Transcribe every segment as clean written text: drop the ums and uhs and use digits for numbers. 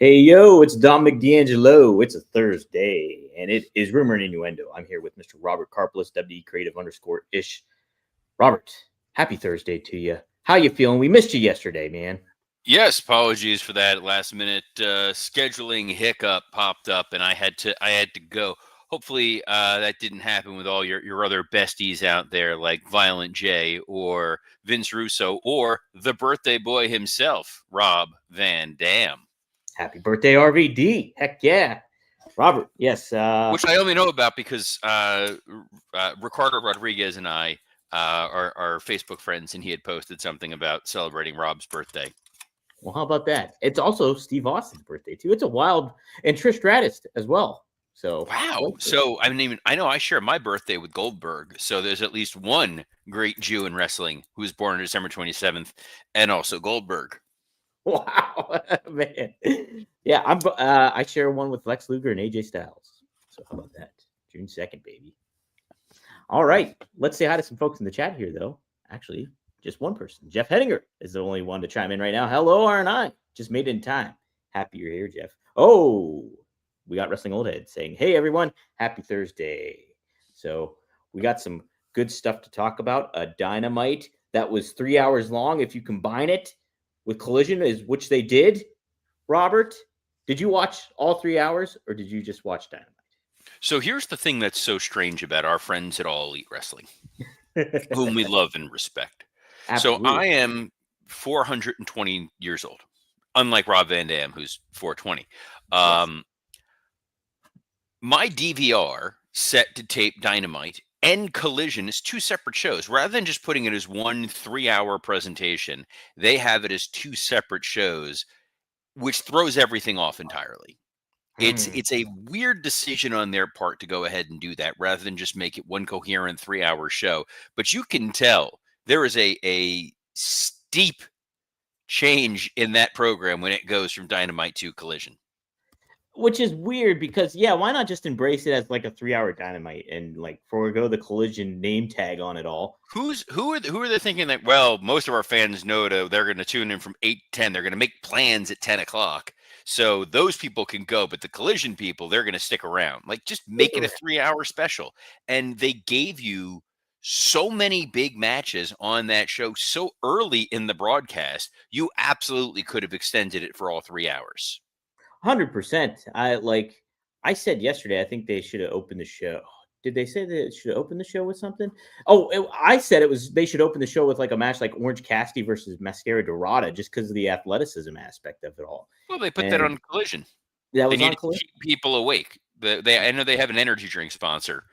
Hey, yo, it's Dom McD'Angelo. It's a Thursday, and it is Rumor and Innuendo. I'm here with Mr. Robert Karplus, WD Creative _ish. Robert, happy Thursday to you. How you feeling? We missed you yesterday, man. Yes, apologies for that last minute scheduling hiccup popped up, and I had to go. Hopefully, that didn't happen with all your other besties out there, like Violent J or Vince Russo or the birthday boy himself, Rob Van Dam, Happy birthday, RVD. Heck yeah. Robert, yes. which I only know about because Ricardo Rodriguez and I are Facebook friends, and he had posted something about celebrating Rob's birthday. Well, how about that? It's also Steve Austin's birthday, too. It's a wild, and Trish Stratus as well. So, Wow. So I know I share my birthday with Goldberg. So there's at least one great Jew in wrestling who was born on December 27th, and also Goldberg. wow, man. Yeah, I share one with Lex Luger and AJ Styles. So, how about that? June 2nd, baby. All right. Let's say hi to some folks in the chat here, though. Actually, just one person. Jeff Henninger is the only one to chime in right now. Hello, R&I. Just made it in time. Happy you're here, Jeff. Oh, we got Wrestling Old Head saying, hey, everyone, happy Thursday. So we got some good stuff to talk about. A Dynamite that was 3 hours long. If you combine it with Collision, which they did, Robert, did you watch all 3 hours or did you just watch Dynamite? So here's the thing that's so strange about our friends at All Elite Wrestling, whom we love and respect. Absolutely. So I am 420 years old, unlike Rob Van Dam, who's 420. Yes. My DVR set to tape Dynamite and Collision is two separate shows. Rather than just putting it as one 3-hour presentation, they have it as two separate shows, which throws everything off entirely. It's a weird decision on their part to go ahead and do that rather than just make it one coherent 3-hour show. But you can tell there is a steep change in that program when it goes from Dynamite to Collision. Which is weird because, yeah, why not just embrace it as like a 3-hour Dynamite and like forego the Collision name tag on it all? Who are they thinking that? Well, most of our fans know they're going to tune in from 8 to 10. They're going to make plans at 10 o'clock, so those people can go. But the Collision people, they're going to stick around. Like, just make it a 3-hour special. And they gave you so many big matches on that show so early in the broadcast. You absolutely could have extended it for all 3 hours. 100%. I said yesterday, I think they should have opened the show. Did they say they should open the show with something? I said they should open the show with like a match like Orange Cassidy versus Mascara Dorada just because of the athleticism aspect of it all. Well, they put that on Collision. That They was need on to Collision. keep people awake. I know they have an energy drink sponsor.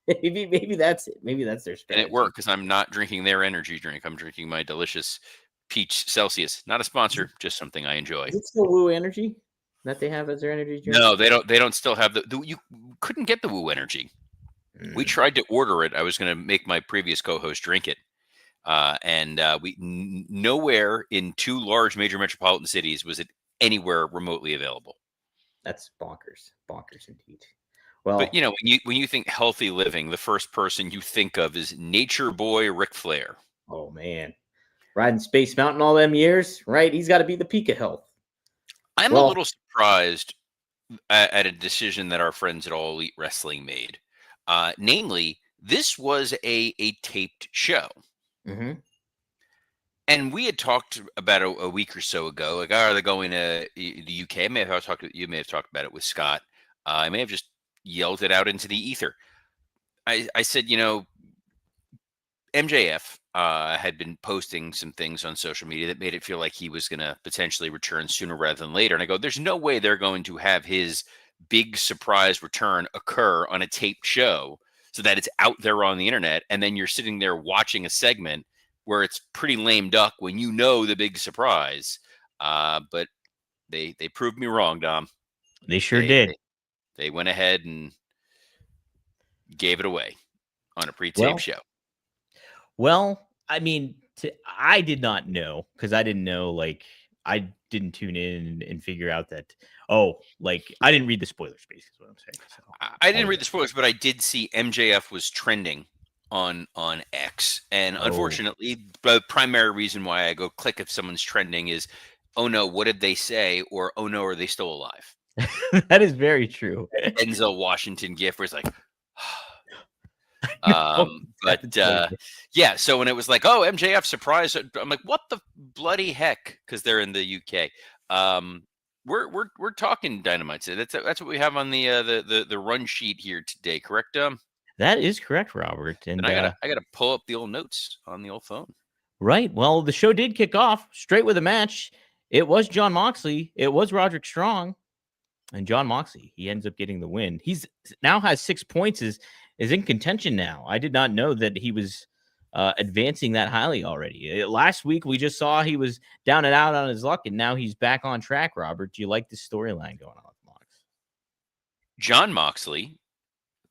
Maybe that's it. Maybe that's their strategy. And it worked because I'm not drinking their energy drink. I'm drinking my delicious peach Celsius. Not a sponsor, just something I enjoy. Is it still Woo Energy that they have as their energy drink? No, they don't. They don't still have you couldn't get the Woo Energy. We tried to order it. I was going to make my previous co-host drink it, and we nowhere in two large major metropolitan cities was it anywhere remotely available. That's bonkers indeed. Well, but when you think healthy living, the first person you think of is Nature Boy Ric Flair. Oh man, riding Space Mountain all them years, right? He's got to be the peak of health. I'm a little surprised at a decision that our friends at All Elite Wrestling made. Namely, this was a taped show. Mm-hmm. And we had talked about a week or so ago, like, are they going to the UK? You may have talked about it with Scott. I may have just yelled it out into the ether. I said, MJF had been posting some things on social media that made it feel like he was going to potentially return sooner rather than later. And I go, there's no way they're going to have his big surprise return occur on a taped show so that it's out there on the internet. And then you're sitting there watching a segment where it's pretty lame duck when you know the big surprise. But they proved me wrong, Dom. They sure did. They went ahead and gave it away on a pre-taped show. Well, I mean, I did not know because I didn't know, like, I didn't tune in and figure out that, I didn't read the spoilers, basically is what I'm saying. So, I didn't read the spoilers, but I did see MJF was trending on X. And unfortunately, the primary reason why I go click if someone's trending is oh no, what did they say? Or, oh no, are they still alive? That is very true. Denzel Washington gif where it's like, No, but that's hilarious. yeah. So when it was like, oh, MJF surprise, I'm like, what the bloody heck? Because they're in the UK. We're talking Dynamite. So that's what we have on the run sheet here today, correct? That is correct, Robert. And And I gotta pull up the old notes on the old phone. right. Well, the show did kick off straight with a match. It was John Moxley. It was Roderick Strong. And John Moxley, he ends up getting the win. He's now has 6 points, is in contention now. I did not know that he was advancing that highly already. Last week, we just saw he was down and out on his luck, and now he's back on track, Robert. Do you like this storyline going on with Mox? John Moxley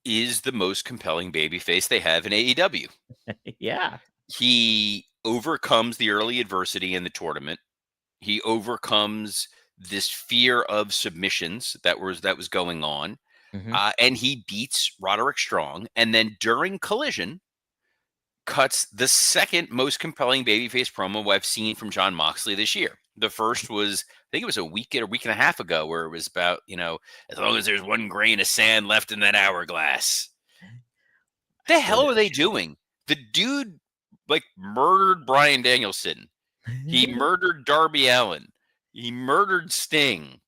is the most compelling babyface they have in AEW. Yeah. He overcomes the early adversity in the tournament. He overcomes this fear of submissions that was going on, and he beats Roderick Strong. And then during Collision, cuts the second most compelling babyface promo I've seen from John Moxley this year. The first was, I think it was a week and a half ago, where it was about, as long as there's one grain of sand left in that hourglass. The hell are they doing? The dude like murdered Bryan Danielson. He murdered Darby Allin. He murdered Sting.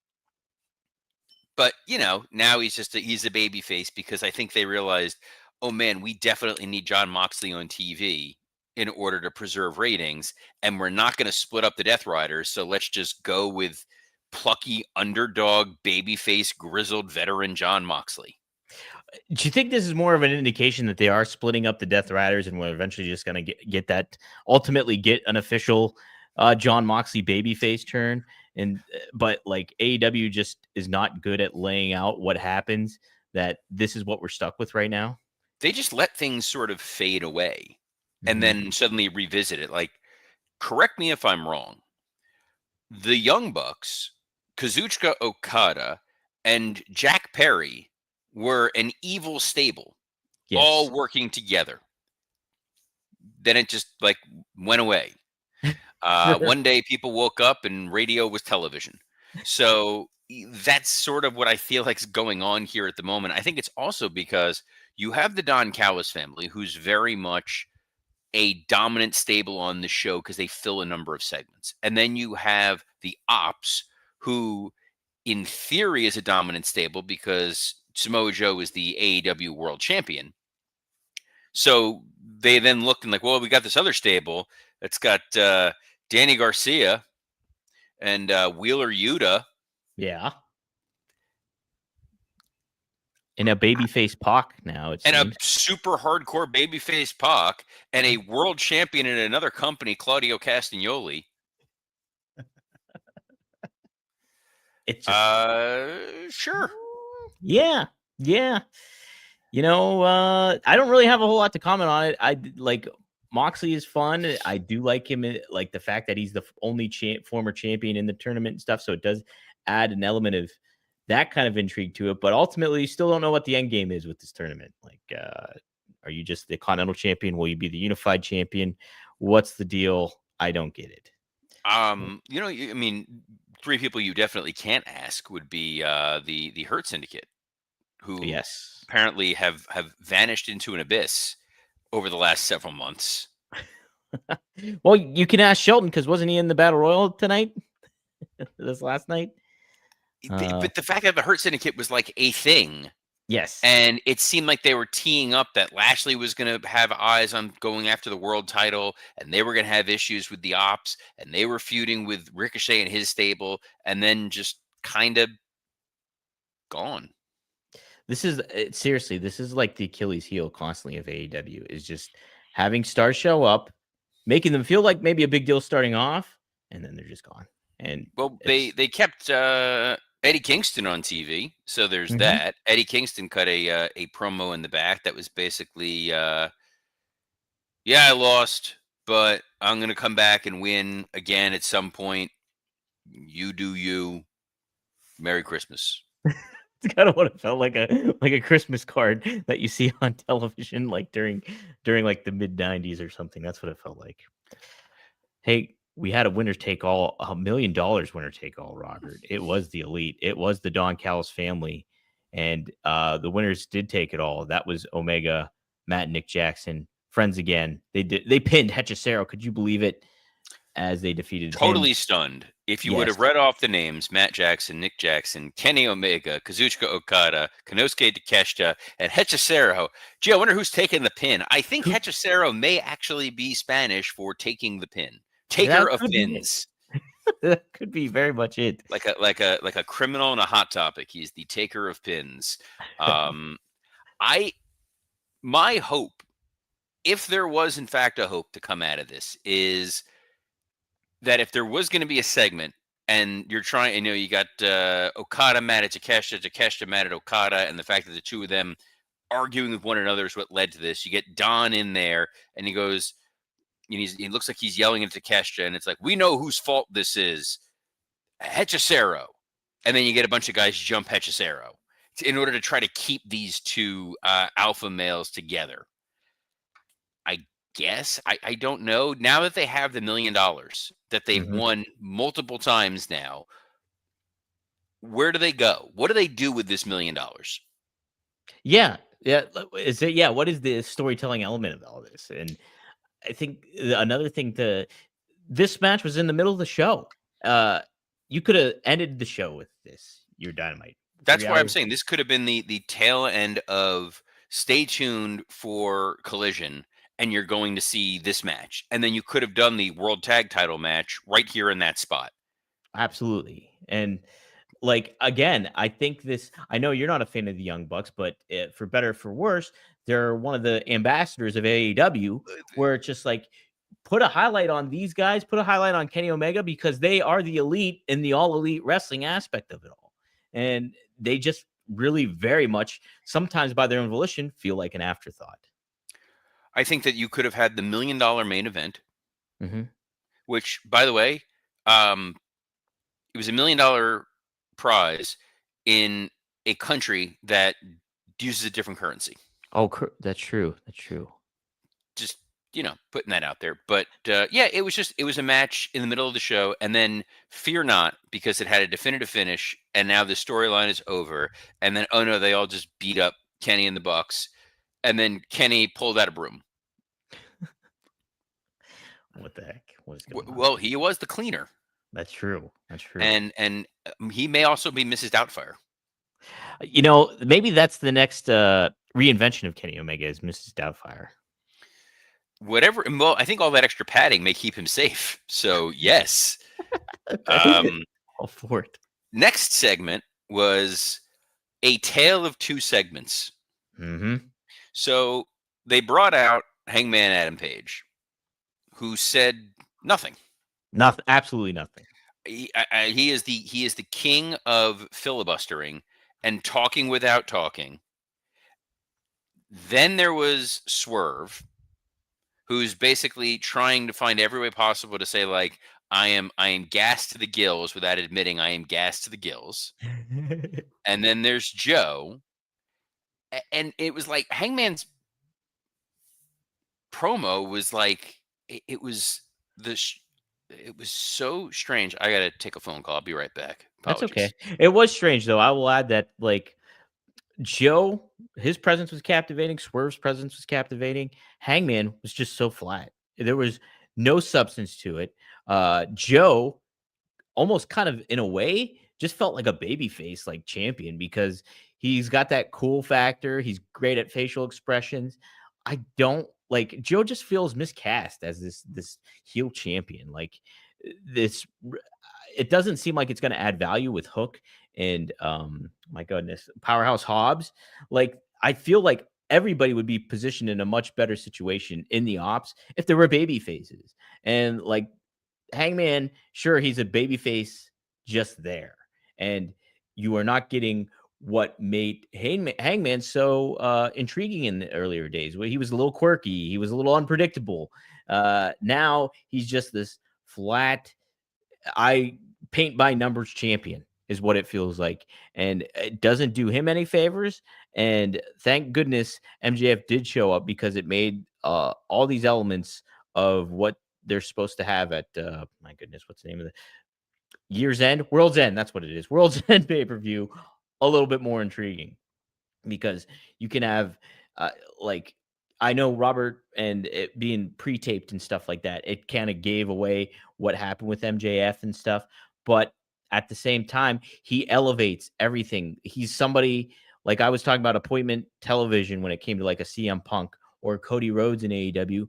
But, now he's a babyface because I think they realized, oh man, we definitely need John Moxley on TV in order to preserve ratings. And we're not going to split up the Death Riders. So let's just go with plucky underdog, babyface, grizzled veteran John Moxley. Do you think this is more of an indication that they are splitting up the Death Riders and we're eventually just going to ultimately get an official John Moxley babyface turn? But like AEW just is not good at laying out what happens, that this is what we're stuck with right now. They just let things sort of fade away and then suddenly revisit it. Like, correct me if I'm wrong. The Young Bucks, Kazuchika Okada, and Jack Perry were an evil stable, all working together. Then it just like went away. One day people woke up and radio was television. So that's sort of what I feel like is going on here at the moment. I think it's also because you have the Don Callis family, who's very much a dominant stable on the show because they fill a number of segments. And then you have the Ops, who in theory is a dominant stable because Samoa Joe is the AEW world champion. So they then looked and like, well, we got this other stable that's got Danny Garcia and Wheeler Yuta. Yeah. And a babyface Pac now. And a super hardcore babyface Pac and a world champion in another company, Claudio Castagnoli. It's just, sure. Yeah. I don't really have a whole lot to comment on it. I like Moxley is fun. I do like him, like the fact that he's the only former champion in the tournament and stuff. So it does add an element of that kind of intrigue to it. But ultimately, you still don't know what the end game is with this tournament. Like, are you just the Continental Champion? Will you be the Unified Champion? What's the deal? I don't get it. I mean, three people you definitely can't ask would be the Hurt Syndicate, who apparently have vanished into an abyss over the last several months. Well, you can ask Shelton, because wasn't he in the Battle Royal tonight? This last night? But the fact that the Hurt Syndicate was like a thing. Yes. And it seemed like they were teeing up that Lashley was going to have eyes on going after the world title, and they were going to have issues with the Ops, and they were feuding with Ricochet and his stable, and then just kind of gone. This is like the Achilles heel constantly of AEW, is just having stars show up, making them feel like maybe a big deal starting off, and then they're just gone. And they kept Eddie Kingston on TV, so there's that. Eddie Kingston cut a promo in the back that was basically, I lost, but I'm going to come back and win again at some point. You do you. Merry Christmas. It's kind of what it felt like, a Christmas card that you see on television, like during like the mid-90s or something. That's what it felt like. Hey, we had a winner take all, $1 million winner take all, Robert. It was the Elite. It was the Don Callis family. And the winners did take it all. That was Omega, Matt and Nick Jackson, friends again. They pinned Hechicero. Could you believe it? As they defeated him. Totally stunned. If you would Yes. have read off the names, Matt Jackson, Nick Jackson, Kenny Omega, Kazuchika Okada, Konosuke Takeshita, and Hechicero. Gee, I wonder who's taking the pin. I think Hechicero may actually be Spanish for taking the pin. Taker of pins. That could be very much it. Like a criminal and a hot topic. He's the taker of pins. My hope, if there was in fact a hope to come out of this, is that if there was going to be a segment and you're trying, you got Okada mad at Takeshita, Takeshita mad at Okada, and the fact that the two of them arguing with one another is what led to this. You get Don in there, and he goes, he looks like he's yelling at Takeshita, and it's like, we know whose fault this is, Hechicero. And then you get a bunch of guys jump Hechicero in order to try to keep these two alpha males together. I guess. I don't know. Now that they have the $1 million that they've won multiple times now, where do they go? What do they do with this $1 million? Yeah. What is the storytelling element of all this? And I think another thing this match was in the middle of the show. You could have ended the show with this, your Dynamite. That's why I'm saying this could have been the tail end of stay tuned for Collision, and you're going to see this match. And then you could have done the World Tag Title match right here in that spot. Absolutely. And again, I think I know you're not a fan of the Young Bucks, but for better or for worse, they're one of the ambassadors of AEW, where it's just put a highlight on these guys, put a highlight on Kenny Omega, because they are the elite in the all elite wrestling aspect of it all. And they just really very much, sometimes by their own volition, feel like an afterthought. I think that you could have had the $1 million main event, which, by the way, it was $1 million prize in a country that uses a different currency. Oh, that's true. That's true. Just, putting that out there. But it was a match in the middle of the show, and then fear not, because it had a definitive finish, and now the storyline is over. And then, oh no, they all just beat up Kenny and the Bucks, and then Kenny pulled out a broom. What the heck? What is going on? Well, he was the cleaner. That's true. That's true. And he may also be Mrs. Doubtfire. Maybe that's the next reinvention of Kenny Omega is Mrs. Doubtfire. Whatever. Well, I think all that extra padding may keep him safe. So yes. All for it. Next segment was a tale of two segments. So they brought out Hangman Adam Page, who said nothing. Nothing. Absolutely nothing. He is the king of filibustering and talking without talking. Then there was Swerve, who's basically trying to find every way possible to say, I am gassed to the gills, without admitting I am gassed to the gills. And then there's Joe. And it was like Hangman's promo was it was so strange. I got to take a phone call. I'll be right back. Apologies. That's okay. It was strange, though. I will add that, Joe, his presence was captivating. Swerve's presence was captivating. Hangman was just so flat. There was no substance to it. Joe, almost kind of in a way, just felt like a babyface, champion, because he's got that cool factor. He's great at facial expressions. I don't Joe just feels miscast as this heel champion. It doesn't seem like it's going to add value with Hook and my goodness, Powerhouse Hobbs. I feel like everybody would be positioned in a much better situation in the ops if there were baby faces. And Hangman, sure, he's a baby face just there, and you are not getting what made Hangman so intriguing in the earlier days, where he was a little quirky, he was a little unpredictable. Now he's just this flat, paint by numbers champion is what it feels like, and it doesn't do him any favors. And thank goodness MJF did show up, because it made all these elements of what they're supposed to have at my goodness, what's the name of the Year's End? World's End. That's what it is. World's End pay-per-view, a little bit more intriguing because you can have uh, like I know Robert and it being pre-taped and stuff like that. It kind of gave away what happened with MJF and stuff, but at the same time, he elevates everything. He's somebody like I was talking about appointment television when it came to like a CM Punk or Cody Rhodes in AEW.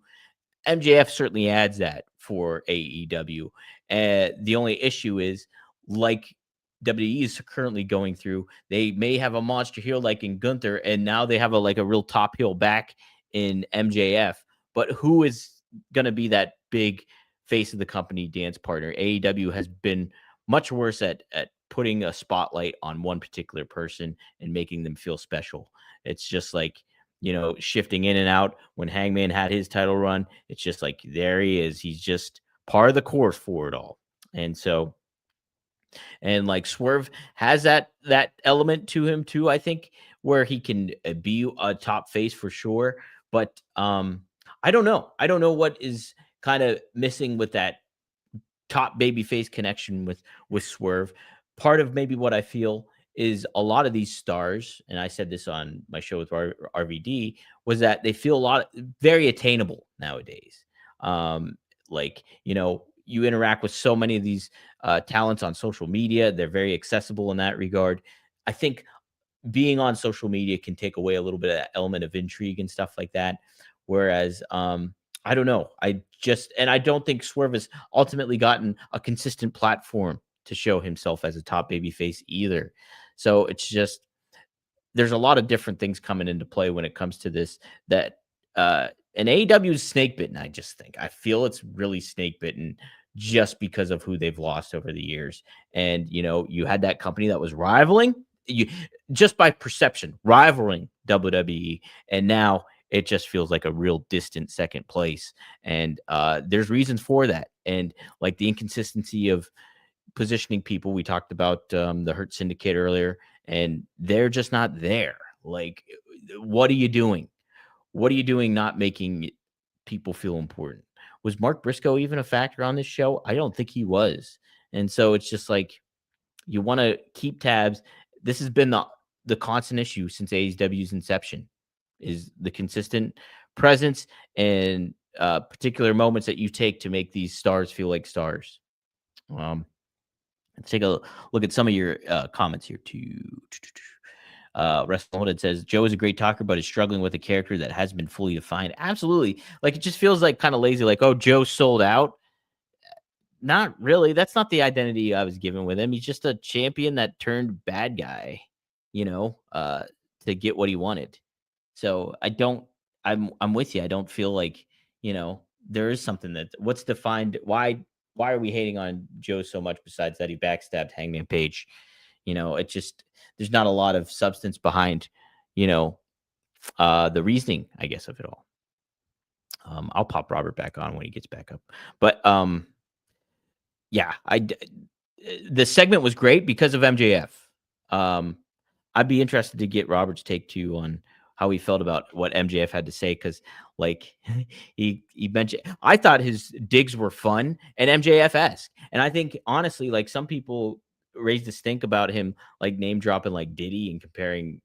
MJF certainly adds that for AEW. The only issue is, like WWE is currently going through, they may have a monster heel like in Gunther, and now they have a real top heel back in MJF. But who is going to be that big face of the company dance partner? AEW has been much worse at putting a spotlight on one particular person and making them feel special. It's just like shifting in and out. When Hangman had his title run, it's just like there he is. He's just part of the course for it all. And so, and like Swerve has that element to him too, I think, where he can be a top face for sure. But I don't know. I don't know what is kind of missing with that top babyface connection with Swerve. Part of maybe what I feel is a lot of these stars, and I said this on my show with RVD, was that they feel very attainable nowadays. Like you interact with so many of these talents on social media; they're very accessible in that regard. I think being on social media can take away a little bit of that element of intrigue and stuff like that. Whereas, I don't know. I don't think Swerve has ultimately gotten a consistent platform to show himself as a top babyface either. So it's just, there's a lot of different things coming into play when it comes to this that, and AEW is snake bitten. I feel it's really snake bitten just because of who they've lost over the years. And, you had that company that was rivaling you just by perception, rivaling WWE. And now it just feels like a real distant second place. And there's reasons for that. And like the inconsistency of positioning people. We talked about the Hurt Syndicate earlier, and they're just not there. Like, what are you doing? What are you doing not making people feel important? Was Mark Briscoe even a factor on this show? I don't think he was. And so it's just like you want to keep tabs. This has been the constant issue since AEW's inception, is the consistent presence and particular moments that you take to make these stars feel like stars. Let's take a look at some of your comments here too. Wrestling Loaded says Joe is a great talker, but is struggling with a character that has been fully defined. Absolutely. Like, it just feels like kind of lazy. Like, oh, Joe sold out. Not really. That's not the identity I was given with him. He's just a champion that turned bad guy, to get what he wanted. So I'm with you. I don't feel like, there is something that what's defined. Why are we hating on Joe so much besides that he backstabbed Hangman Page? It just, there's not a lot of substance behind, the reasoning, I guess, of it all. I'll pop Robert back on when he gets back up. But yeah, the segment was great because of MJF. I'd be interested to get Robert's take too on how he felt about what MJF had to say, because like he mentioned, I thought his digs were fun and MJF-esque. And I think honestly, like, some people raised a stink about him like name dropping like Diddy and comparing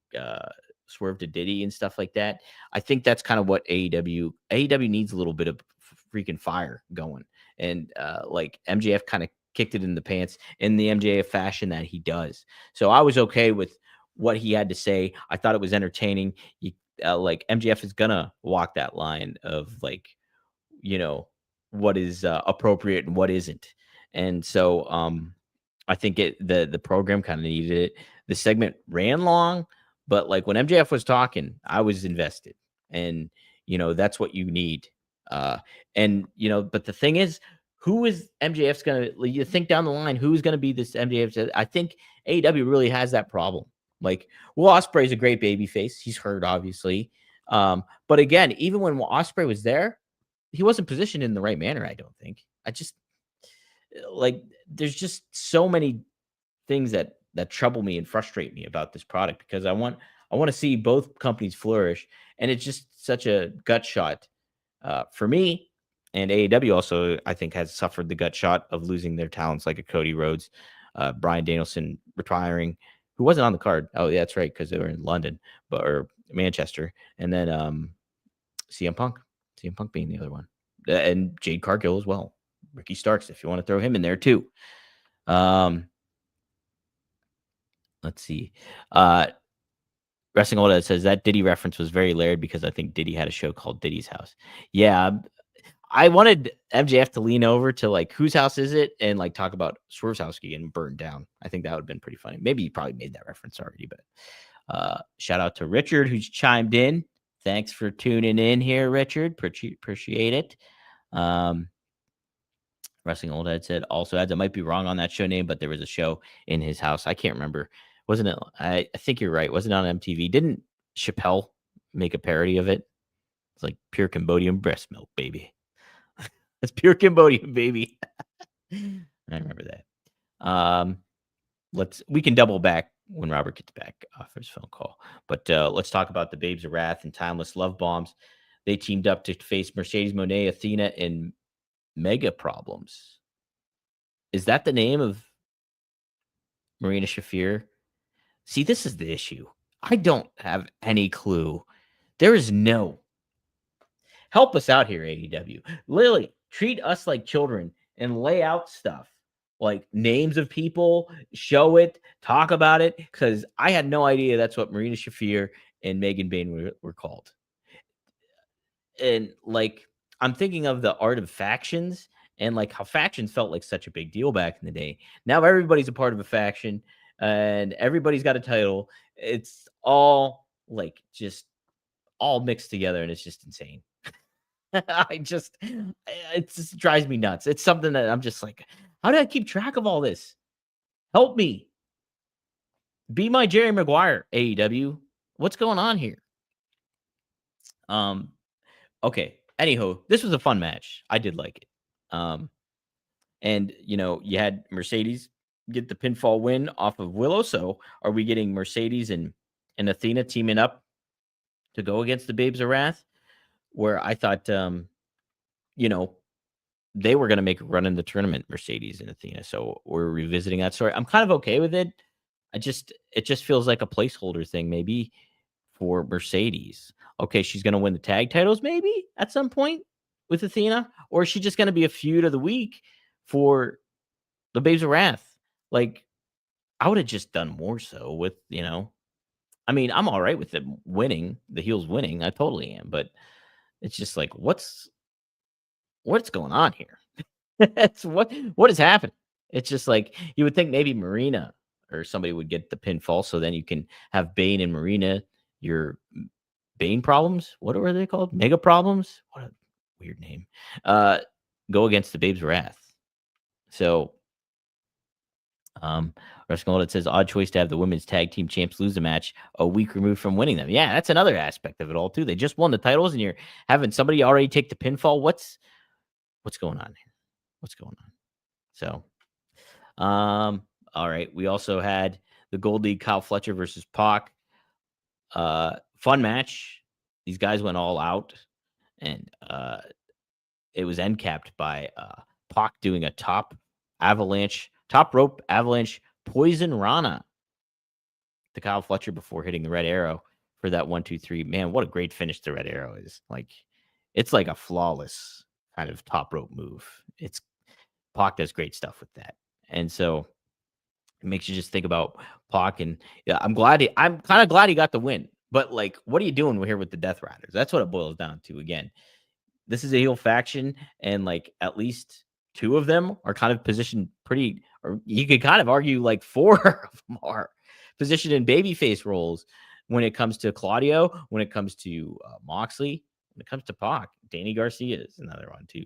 Swerve to Diddy and stuff like that. I think that's kind of what AEW needs, a little bit of freaking fire going. And like MJF kind of kicked it in the pants in the MJF fashion that he does. So I was okay with what he had to say. I thought it was entertaining. Like MJF is gonna walk that line of like, what is appropriate and what isn't. And so I think the program kind of needed it. The segment ran long, but like when MJF was talking, I was invested. And that's what you need. And but the thing is, who is MJF's gonna, you think down the line, who's gonna be this MJF? I think AEW really has that problem. Like, Will Ospreay's a great baby face. He's hurt, obviously. But again, even when Ospreay was there, he wasn't positioned in the right manner, I don't think. I just like, there's just so many things that trouble me and frustrate me about this product, because I want to see both companies flourish, and it's just such a gut shot for me And AEW also, I think, has suffered the gut shot of losing their talents like a Cody Rhodes, Bryan Danielson retiring, who wasn't on the card. Oh, yeah, that's right, because they were in London, or Manchester. And then CM Punk being the other one. And Jade Cargill as well. Ricky Starks, if you want to throw him in there too. Let's see. Wrestling Old says that Diddy reference was very layered because I think Diddy had a show called Diddy's House. Yeah, I wanted MJF to lean over to like whose house is it and like talk about Swerve's house getting burned down. I think that would have been pretty funny. Maybe you probably made that reference already, but shout out to Richard who's chimed in. Thanks for tuning in here, Richard. Appreciate it. Wrestling Old Head said also adds I might be wrong on that show name, but there was a show in his house. I can't remember. Wasn't it? I think you're right. Wasn't it on MTV? Didn't Chappelle make a parody of it? It's like pure Cambodian breast milk, baby. It's pure Cambodian, baby. I remember that. We can double back when Robert gets back off his phone call. But let's talk about the Babes of Wrath and Timeless Love Bombs. They teamed up to face Mercedes Moné, Athena, and Mega Problems. Is that the name of Marina Shafir? See, this is the issue. I don't have any clue. There is no. Help us out here, AEW. Literally, treat us like children and lay out stuff like names of people, show it, talk about it, because I had no idea that's what Marina Shafir and Megan Bain were called. And like, I'm thinking of the art of factions and like how factions felt like such a big deal back in the day. Now everybody's a part of a faction and everybody's got a title. It's all like just all mixed together and it's just insane. It just drives me nuts. It's something that I'm just like, how do I keep track of all this? Help me. Be my Jerry Maguire, AEW. What's going on here? Okay. Anyhow, this was a fun match. I did like it. And you had Mercedes get the pinfall win off of Willow. So are we getting Mercedes and Athena teaming up to go against the Babes of Wrath? Where I thought they were going to make a run in the tournament, Mercedes and Athena. So we're revisiting that story. I'm kind of okay with it. It just feels like a placeholder thing, maybe for Mercedes. Okay, she's going to win the tag titles maybe at some point with Athena, or is she just going to be a feud of the week for the Babes of Wrath? Like, I would have just done more so with, I mean, I'm all right with them winning, the heels winning. I totally am, but it's just like, what's going on here? It's what is happening? It's just like you would think maybe Marina or somebody would get the pinfall, so then you can have Bane and Marina, your Bane problems. What are they called? Mega Problems? What a weird name. Go against the Babes of Wrath. So Wrestling says odd choice to have the women's tag team champs lose a match a week removed from winning them. Yeah, that's another aspect of it all too. They just won the titles and you're having somebody already take the pinfall. What's going on here? What's going on? So all right. We also had the Gold League, Kyle Fletcher versus Pac. Fun match. These guys went all out, and it was end capped by Pac doing a top rope avalanche poison Rana to Kyle Fletcher before hitting the red arrow for that 1, 2, 3. Man, what a great finish the red arrow is. Like, it's like a flawless kind of top rope move. Pac does great stuff with that. And so it makes you just think about Pac, and yeah, I'm kind of glad he got the win. But like, what are you doing here with the Death Riders? That's what it boils down to. Again, this is a heel faction, and like at least 2 of them are kind of positioned pretty, or you could kind of argue like 4 of them are positioned in babyface roles when it comes to Claudio, when it comes to Moxley, when it comes to Pac. Danny Garcia is another one too.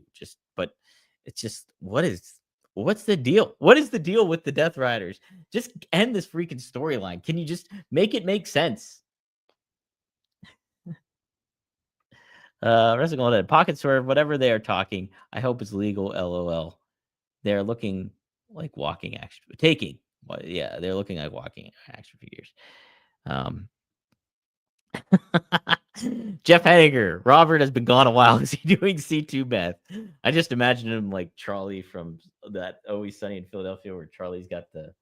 But it's just what's the deal? What is the deal with the Death Riders? Just end this freaking storyline. Can you just make it make sense? Wrestling all that pocket swerve, whatever they are talking, I hope it's legal. LOL. They're looking like walking action taking. Well, yeah, they're looking like walking action figures. Jeff Henniger. Robert has been gone a while. Is he doing C2 meth? I just imagine him like Charlie from that Always Sunny in Philadelphia, where Charlie's got the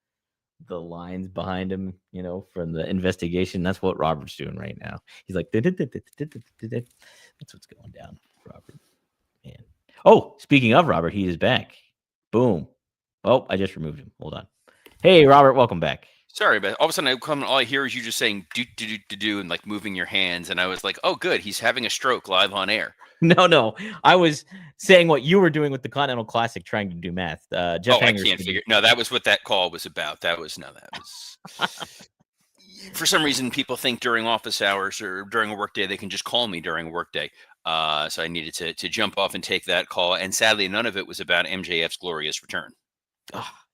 lines behind him, from the investigation. That's what Robert's doing right now. He's like, that's what's going down, Robert. Man. Oh, speaking of Robert, he is back. Boom. Oh, I just removed him. Hold on. Hey, Robert, welcome back. Sorry, but all of a sudden all I hear is you just saying do do do do do and like moving your hands, and I was like, oh, good, he's having a stroke live on air. No, I was saying what you were doing with the Continental Classic, trying to do math. Jeff I can't figure. No, that was what that call was about. That was for some reason people think during office hours or during a workday they can just call me during a workday. So I needed to jump off and take that call, and sadly, none of it was about MJF's glorious return.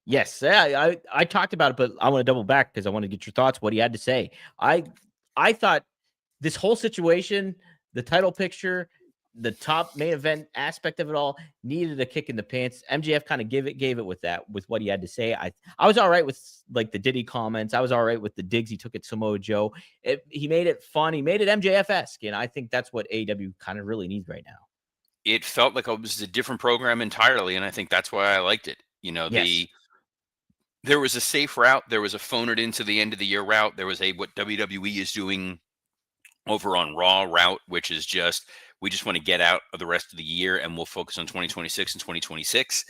Yes, I talked about it, but I want to double back because I want to get your thoughts. What he had to say. I thought this whole situation, the title picture, the top main event aspect of it all needed a kick in the pants. MJF kind of gave it with what he had to say. I was all right with like the Diddy comments. I was all right with the digs he took at Samoa Joe. He made it fun. He made it MJF-esque, and I think that's what AEW kind of really needs right now. It felt like it was a different program entirely, and I think that's why I liked it. Yes. There was a safe route. There was a phone it into the end of the year route. There was what WWE is doing over on Raw route, which is we just want to get out of the rest of the year and we'll focus on 2026 and 2026.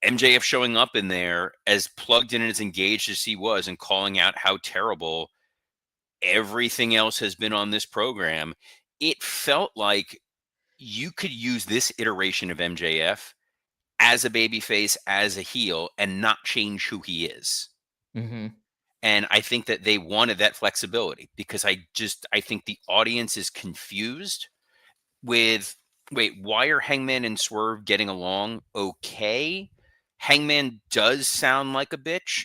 MJF showing up in there as plugged in and as engaged as he was and calling out how terrible everything else has been on this program. It felt like you could use this iteration of MJF as a babyface, as a heel, and not change who he is. Mm-hmm. And I think that they wanted that flexibility because I think the audience is confused with, wait, why are Hangman and Swerve getting along okay? Hangman does sound like a bitch,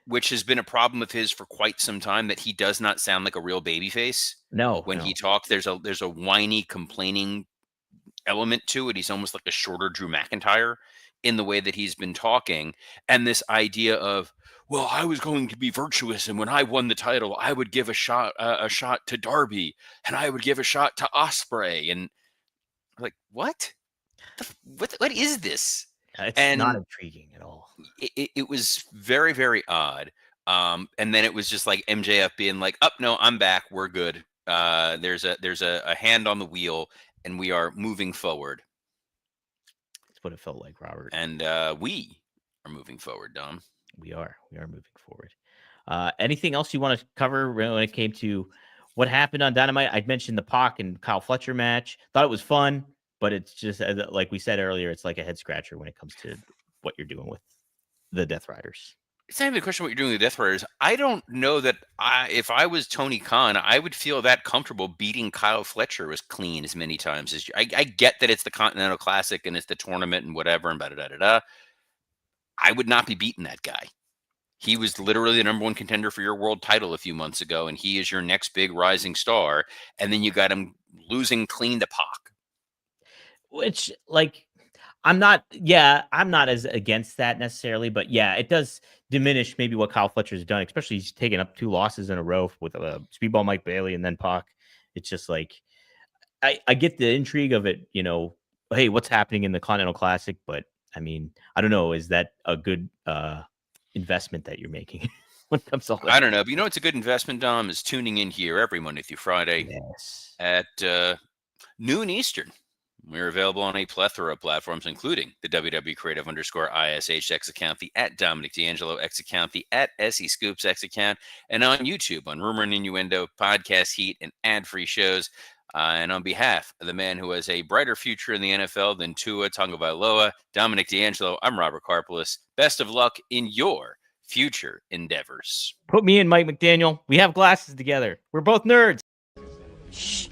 which has been a problem of his for quite some time, that he does not sound like a real babyface. No. When he talks, there's a whiny, complaining element to it. He's almost like a shorter Drew McIntyre in the way that he's been talking. And this idea of, well, I was going to be virtuous, and when I won the title, I would give a shot to Darby, and I would give a shot to Ospreay, and like, what is this? It's not intriguing at all. It was very, very odd. And then it was just like MJF being like, "Up, no, I'm back. We're good. There's a hand on the wheel, and we are moving forward." That's what it felt like, Robert. And we are moving forward, Dom. We are moving forward. Anything else you want to cover when it came to what happened on Dynamite? I'd mentioned the Pac and Kyle Fletcher match. Thought it was fun, but it's just like we said earlier, it's like a head scratcher when it comes to what you're doing with the Death Riders. It's not even a question what you're doing with the Death Riders. I don't know that if I was Tony Khan, I would feel that comfortable beating Kyle Fletcher as clean as many times as I get that it's the Continental Classic and it's the tournament and whatever and da-da-da-da-da. I would not be beating that guy. He was literally the number one contender for your world title a few months ago, and he is your next big rising star. And then you got him losing clean to Pac. Which, like, I'm not as against that necessarily, but yeah, it does diminish maybe what Kyle Fletcher's done, especially he's taken up 2 losses in a row with Speedball Mike Bailey and then Pac. It's just like, I get the intrigue of it, hey, what's happening in the Continental Classic? But I mean, I don't know. Is that a good investment that you're making when it comes to all that? I don't know. But it's a good investment, Dom, is tuning in here every Monday through Friday at noon Eastern. We're available on a plethora of platforms, including the WWE Creative _ISH X account, the @Dominic D'Angelo X account, the @SE Scoops X account, and on YouTube on Rumor and Innuendo, Podcast Heat, and ad-free shows. And on behalf of the man who has a brighter future in the NFL than Tua Tagovailoa, Dominic D'Angelo, I'm Robert Karpelis. Best of luck in your future endeavors. Put me and Mike McDaniel. We have glasses together. We're both nerds. Shh.